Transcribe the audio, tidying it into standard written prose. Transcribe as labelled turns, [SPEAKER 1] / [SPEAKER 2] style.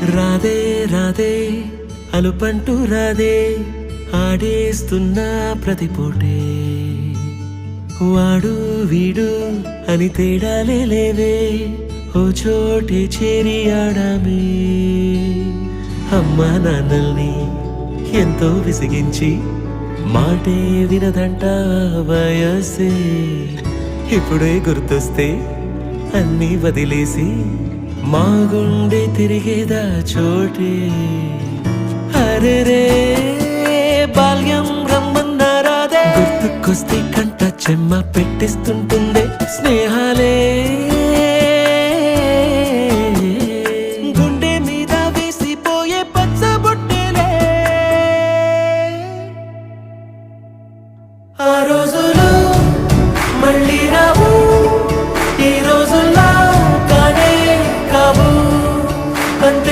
[SPEAKER 1] రాదే రాదే అలుపంటూ రాదే ఆడేస్తున్నా ప్రతి పూటే వాడు వీడు అని తేడాలే లేవే ఓ చోటే చేరి ఆడామే అమ్మా నాన్నల్ని ఎంతో విసిగించి మాటే వినదంట వయసే ఇప్పుడే గుర్తొస్తే అన్నీ వదిలేసి మా గుండె తిరిగేదా చోటే అరెరే బాల్యం రమ్మన్నారాదే గుర్తుకొస్తే కంట చెమ్మ పెట్టిస్తుంటుందే స్నేహాలే